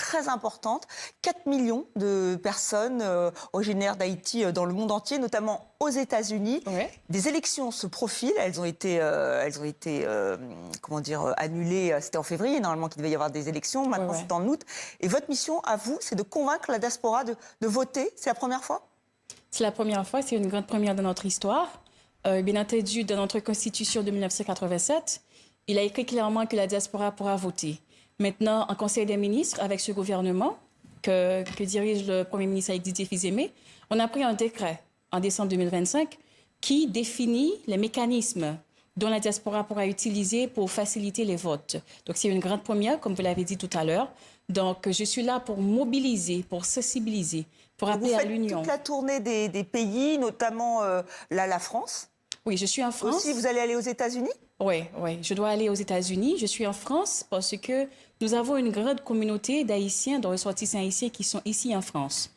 très importante. 4 millions de personnes originaires d'Haïti dans le monde entier, notamment aux États-Unis. Ouais. Des élections se profilent. Elles ont été comment dire, annulées. C'était en février, normalement, qu'il devait y avoir des élections. Maintenant, c'est en août. Et votre mission, à vous, c'est de convaincre la diaspora de voter. C'est la première fois? C'est la première fois, c'est une grande première dans notre histoire. Bien entendu, dans notre Constitution de 1987, il a écrit clairement que la diaspora pourra voter. Maintenant, en Conseil des ministres, avec ce gouvernement que dirige le Premier ministre Didier Fils-Aimé, on a pris un décret en décembre 2025 qui définit les mécanismes dont la diaspora pourra utiliser pour faciliter les votes. Donc, c'est une grande première, comme vous l'avez dit tout à l'heure. Donc, je suis là pour mobiliser, pour sensibiliser, pour appeler à l'union. Vous faites toute la tournée des pays, notamment la France? Oui, je suis en France. Aussi, vous allez aller aux États-Unis? Oui, je dois aller aux États-Unis. Je suis en France parce que nous avons une grande communauté d'Haïtiens, de ressortissants haïtiens qui sont ici en France.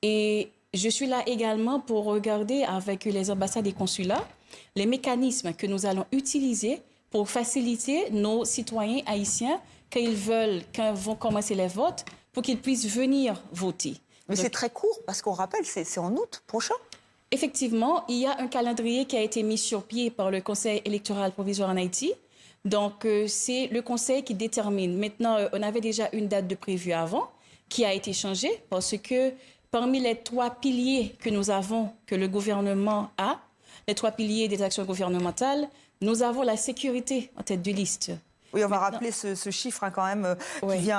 Et je suis là également pour regarder avec les ambassades et consulats les mécanismes que nous allons utiliser pour faciliter nos citoyens haïtiens quand vont commencer les votes, pour qu'ils puissent venir voter. Mais c'est très court, parce qu'on rappelle, c'est en août prochain. Effectivement, il y a un calendrier qui a été mis sur pied par le Conseil électoral provisoire en Haïti. Donc, c'est le Conseil qui détermine. Maintenant, on avait déjà une date de prévue avant, qui a été changée, parce que parmi les 3 piliers que nous avons, que le gouvernement a, les 3 piliers des actions gouvernementales, nous avons la sécurité en tête de liste. Oui, on va rappeler ce chiffre quand même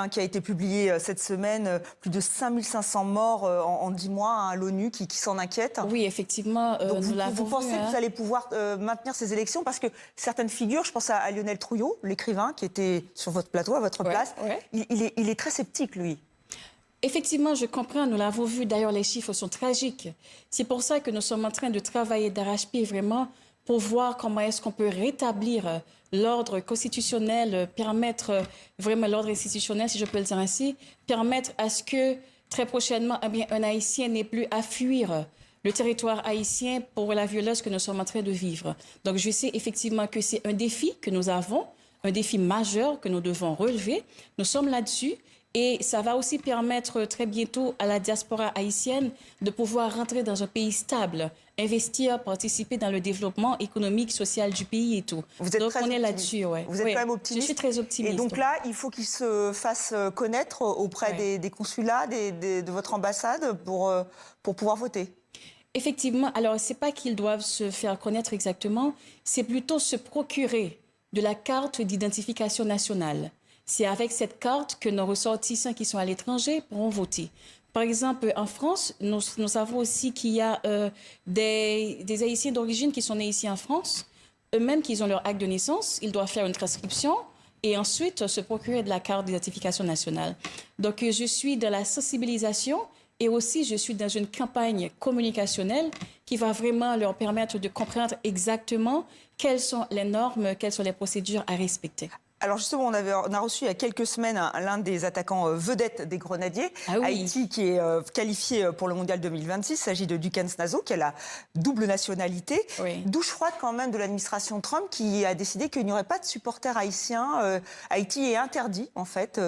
qui a été publié cette semaine. Plus de 5500 morts en 10 mois à l'ONU qui s'en inquiète. Oui, effectivement. Donc vous pensez que vous allez pouvoir maintenir ces élections? Parce que certaines figures, je pense à Lionel Trouillot, l'écrivain qui était sur votre plateau, à votre place, il est très sceptique, lui. Effectivement, je comprends, nous l'avons vu. D'ailleurs, les chiffres sont tragiques. C'est pour ça que nous sommes en train de travailler d'arrache-pied vraiment pour voir comment est-ce qu'on peut rétablir l'ordre constitutionnel, permettre vraiment l'ordre institutionnel, si je peux le dire ainsi, permettre à ce que très prochainement, un Haïtien n'ait plus à fuir le territoire haïtien pour la violence que nous sommes en train de vivre. Donc, je sais effectivement que c'est un défi que nous avons, un défi majeur que nous devons relever. Nous sommes là-dessus. Et ça va aussi permettre très bientôt à la diaspora haïtienne de pouvoir rentrer dans un pays stable, investir, participer dans le développement économique, social du pays et tout. Vous êtes donc très on est là-dessus, Vous êtes quand même optimiste. Je suis très optimiste. Et donc là, il faut qu'il se fasse connaître auprès des consulats, de votre ambassade pour pouvoir voter. Effectivement. Alors, c'est pas qu'ils doivent se faire connaître exactement, c'est plutôt se procurer de la carte d'identification nationale. C'est avec cette carte que nos ressortissants qui sont à l'étranger pourront voter. Par exemple, en France, nous savons aussi qu'il y a des Haïtiens d'origine qui sont nés ici en France. Eux-mêmes, qui ont leur acte de naissance, ils doivent faire une transcription et ensuite se procurer de la carte d'identification nationale. Donc, je suis dans la sensibilisation et aussi je suis dans une campagne communicationnelle qui va vraiment leur permettre de comprendre exactement quelles sont les normes, quelles sont les procédures à respecter. Alors justement, on a reçu il y a quelques semaines l'un des attaquants vedettes des Grenadiers, Haïti, qui est qualifié pour le Mondial 2026. Il s'agit de Ducans Nazo, qui a la double nationalité. Douche froide quand même de l'administration Trump, qui a décidé qu'il n'y aurait pas de supporters haïtiens. Haïti est interdit, en fait.